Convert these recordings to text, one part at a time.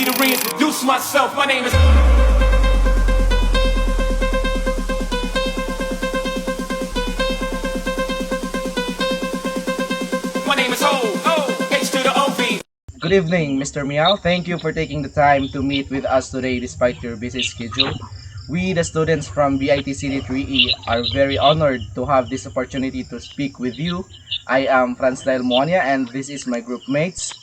To reintroduce myself, my name is. My name is Ho, H to the OV. Good evening, Mr. Miao. Thank you for taking the time to meet with us today despite your busy schedule. We, the students from BIT City 3E, are very honored to have this opportunity to speak with you. I am Franslael Monia and this is my group mates.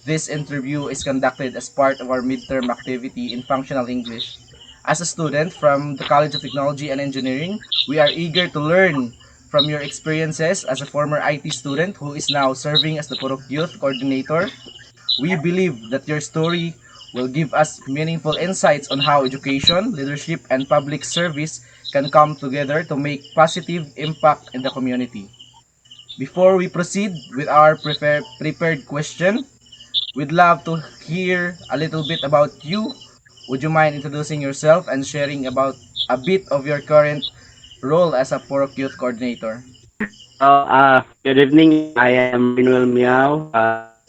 This interview is conducted as part of our midterm activity in functional English. As a student from the College of Technology and Engineering, we are eager to learn from your experiences as a former IT student who is now serving as the Purok Youth Coordinator. We believe that your story will give us meaningful insights on how education, leadership, and public service can come together to make positive impact in the community. Before we proceed with our prepared question, we'd love to hear a little bit about you. Would you mind introducing yourself and sharing about a bit of your current role as a Porok Youth Coordinator? Good evening. I am Manuel Miao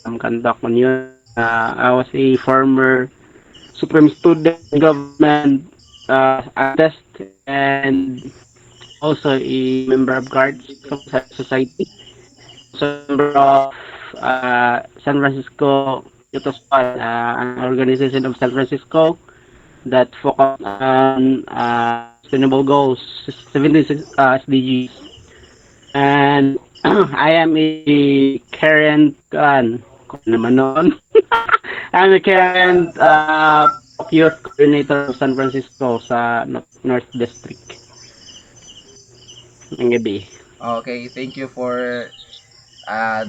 from Kandak Union. I was a former Supreme Student in Government test and also a member of Guards Society. Also a member of San Francisco Youth Squad, an organization of San Francisco that focus on sustainable goals, 76 SDGs. And I am a current kung ano naman noon. I'm a current youth coordinator of San Francisco sa North District ng gabi. Okay, thank you for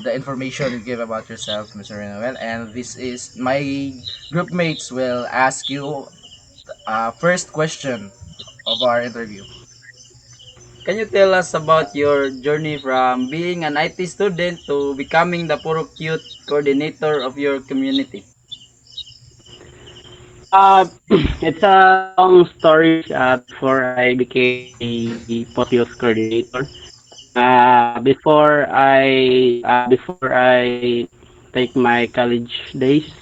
the information you give about yourself, Mr. Renoel. And this is my group mates will ask you first question of our interview. Can you tell us about your journey from being an IT student to becoming the Purok Youth coordinator of your community? It's a long story before I became a post youth coordinator. Before I take my college days,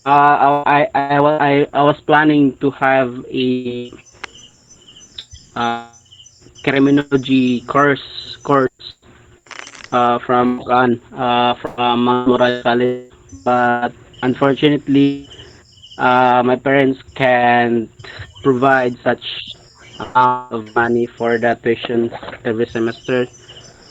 I was planning to have a uh, criminology course from Mount Moriah College, but unfortunately, my parents can't provide such amount of money for that tuition every semester.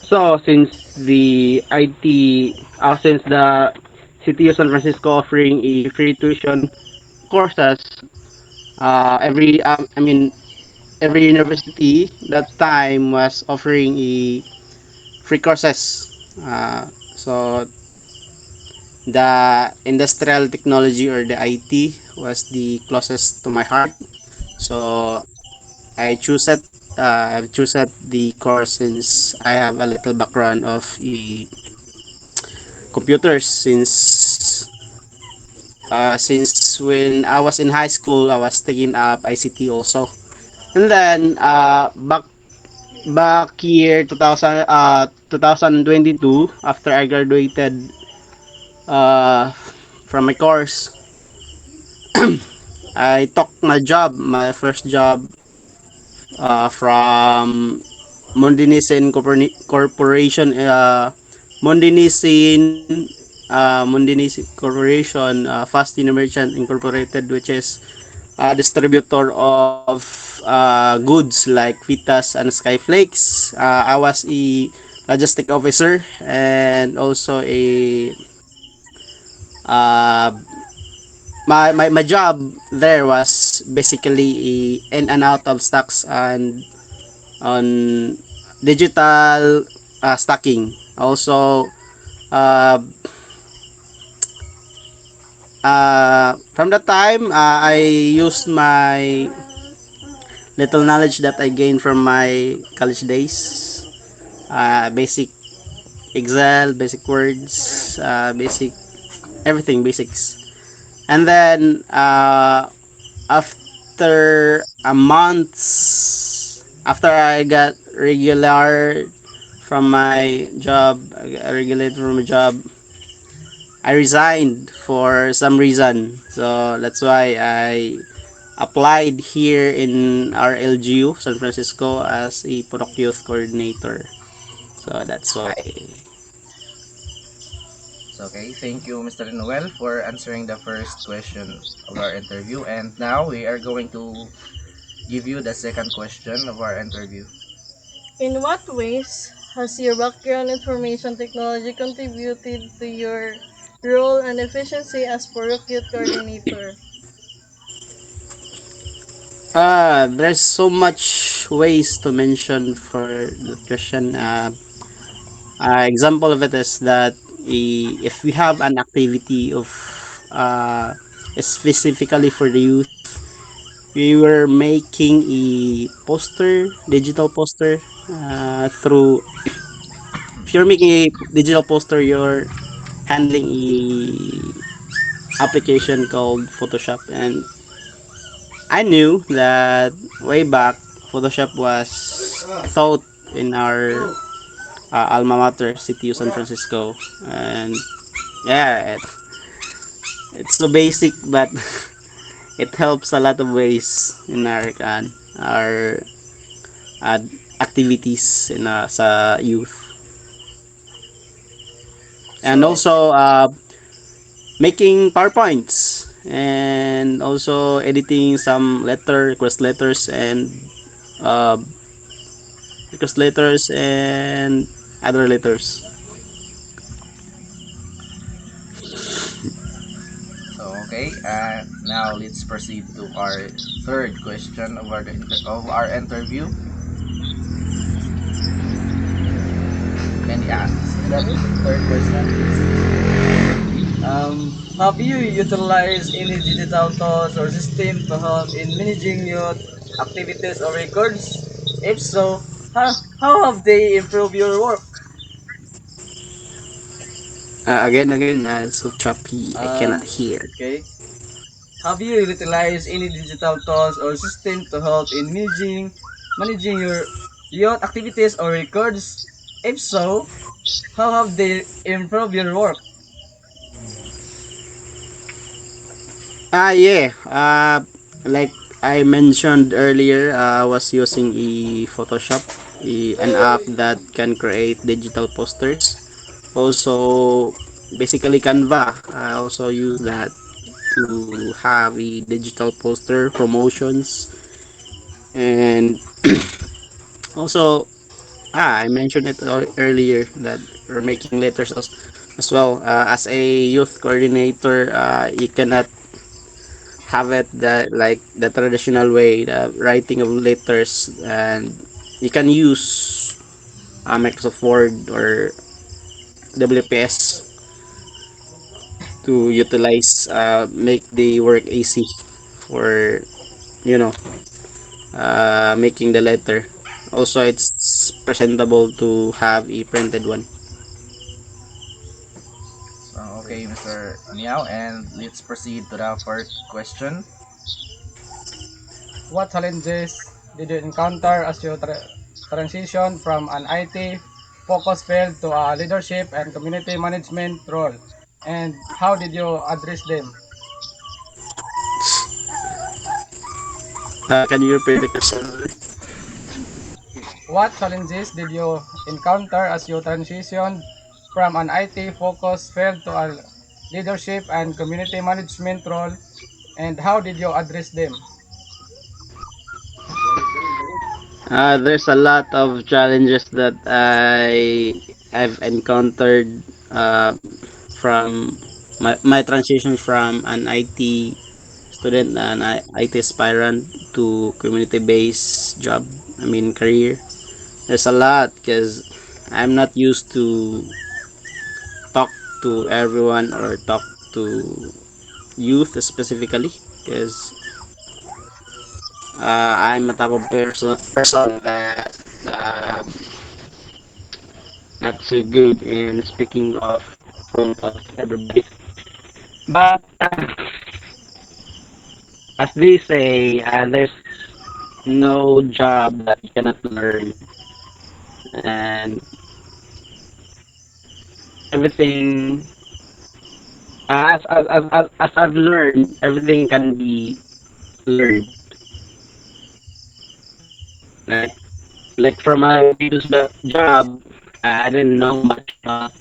So since the City of San Francisco offering a free tuition courses, every university that time was offering a free courses. So the industrial technology or the IT was the closest to my heart. So I choose it. I choose it the course since I have a little background of computers since when I was in high school I was taking up ICT also. And then back year 2022 after I graduated from my course, I took my first job from Corporation, Mondinisin Corporation, Fast Merchant Incorporated, which is a distributor of goods like Vitas and Skyflakes. I was a logistic officer and also a uh, my job there was basically in and out of stocks and on digital stocking. Also, uh, from that time, I used my little knowledge that I gained from my college days. Basic Excel, basic words, basic everything, basics. And then after a month, after I got regular from my job, regulated from my job, I resigned for some reason. So that's why I applied here in our LGU, San Francisco, as a product youth coordinator. So that's why. So, okay, thank you, Mr. Noel, for answering the first question of our interview. And now we are going to give you the second question of our interview. In what ways has your background information technology contributed to your role and efficiency as Purok Youth Coordinator? There's so much ways to mention for the question. Example of it is that if we have an activity of uh, specifically for the youth, we were making a poster, digital poster, through. If you're making a digital poster, you're handling a application called Photoshop, and I knew that way back Photoshop was taught in our alma mater, CTU San Francisco, and yeah, it's so basic, but it helps a lot of ways in our uh, activities in sa youth, and So, also making PowerPoints and also editing some request letters and uh, request letters and other letters. okay, now let's proceed to our third question of of our interview. And yeah, that third question is, have you utilized any digital tools or system to help in managing your activities or records? If so, how have they improved your work? Again, it's so choppy. I cannot hear. Okay. Have you utilized any digital tools or system to help in managing your activities or records? If so, how have they improved your work? Yeah. Like I mentioned earlier, I was using Photoshop, an app that can create digital posters. Also, basically Canva. I also use that to have a digital poster promotions, and also I mentioned it earlier that we're making letters as well. As a youth coordinator, you cannot have it that like the traditional way, the writing of letters, and you can use Microsoft Word or WPS to utilize, make the work easy for you know making the letter. Also, it's presentable to have a printed one. So, okay, Mr. Miao, and let's proceed to the fourth question. What challenges did you encounter as you transition from an IT focused field to a leadership and community management role? And how did you address them? Can you repeat the question? What challenges did you encounter as you transitioned from an IT focused field to a leadership and community management role? And how did you address them? There's a lot of challenges that I've encountered from my transition from an IT student and IT aspirant to community-based job. I mean career. There's a lot because I'm not used to talk to everyone or talk to youth specifically because I'm a type of person that uh, not so good in speaking of front of everybody. But as they say, there's no job that you cannot learn, and everything as I've learned, everything can be learned. Like from my previous job, I didn't know much about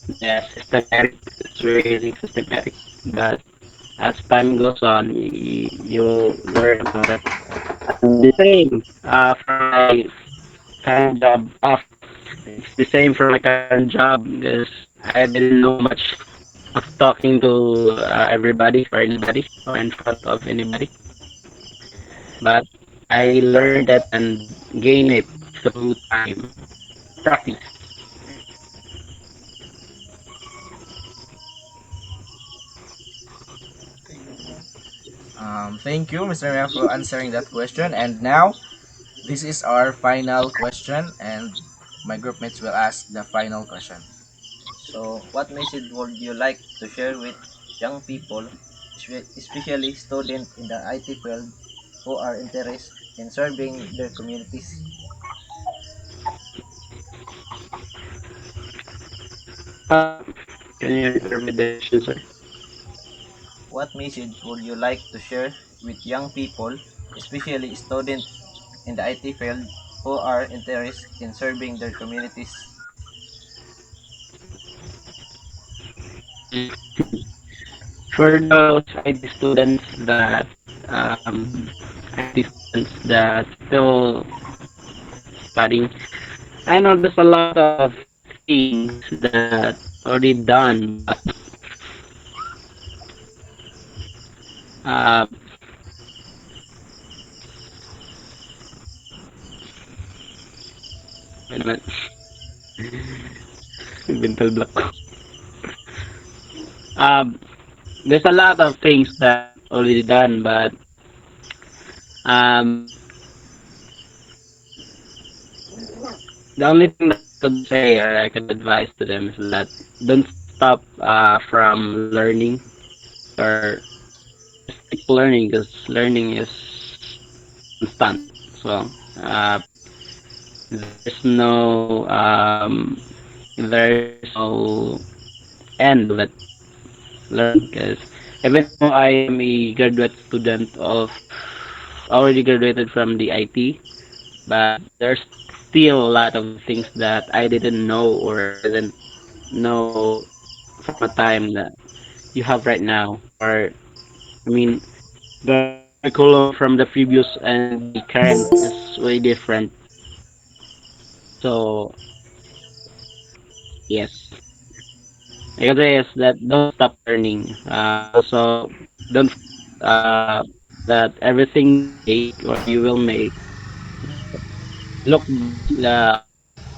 the systematic. It's really systematic, but as time goes on, you'll learn about it. And the same for my current job. It's the same for my current job because I didn't know much of talking to everybody or anybody or in front of anybody. But I learned it and gained it through time practice. Thank you, Mr. Mia, for answering that question. And now, this is our final question, and my group mates will ask the final question. So, what message would you like to share with young people, especially students in the IT field who are interested in serving their communities? Uh, can you repeat the question, sir? What message would you like to share with young people, especially students in the IT field who are interested in serving their communities? For those IT students that IT students that still studying, I know there's a lot of things that already done, but uh, wait a minute. Mental block. Um, there's a lot of things that already done, but um, the only thing that I could say or I could advise to them is that don't stop from learning or keep learning because learning is constant. So there's no there's no end of it. Learn because even though I am a graduate student of already graduated from the IT, but there's still a lot of things that I didn't know or didn't know from a time that you have right now. Or I mean, the curriculum from the previous and the current is way different. So yes, I gotta say is that don't stop learning. Also, don't that everything you make or you will make look the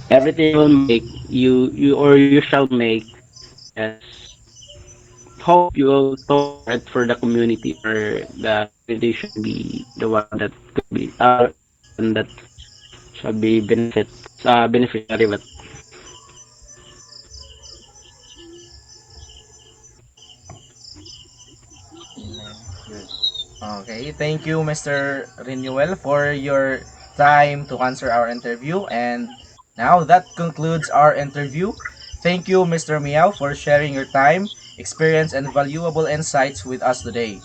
everything you will make you or you shall make as hope you will store it for the community or the community should be the one that could be and that shall be beneficiary of it. Good. Okay, thank you, Mr. Renewal, for your time to answer our interview. And now that concludes our interview. Thank you, Mr. Miao, for sharing your time, experience, and valuable insights with us today.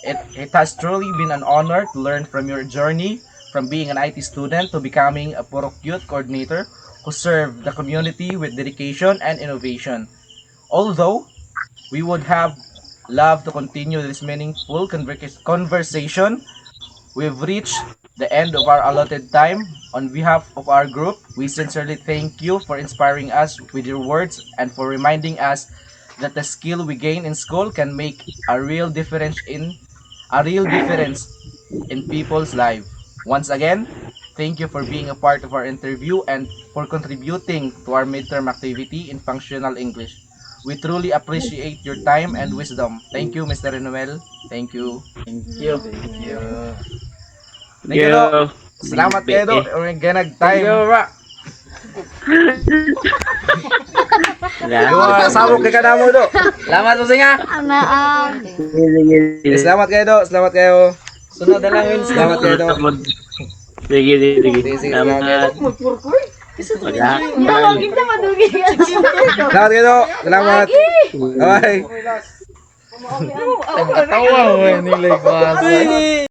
It has truly been an honor to learn from your journey from being an IT student to becoming a Purok Youth Coordinator who served the community with dedication and innovation. Although we would have loved to continue this meaningful conversation, we've reached the end of our allotted time. On behalf of our group, we sincerely thank you for inspiring us with your words and for reminding us that the skill we gain in school can make a real difference in people's life. Once again, thank you for being a part of our interview and for contributing to our midterm activity in functional English. We truly appreciate your time and wisdom. Thank you, Mr. Renuel. Thank you. Thank you. you. Thank you. Thank you, Do. Yo, Salamat kayo, Do. Ganag time. Salamat. Sabog kay kanamo, Do. Salamat mo singa. Sige. Salamat kayo, Do. Salamat kayo. Sunod na lang yun. Salamat kayo, Do. Sige. Sige, salamat kayo, Salamat. Do. Salamat. Salamat kayo. Salamat. Bye. Tawa mo nilay ko.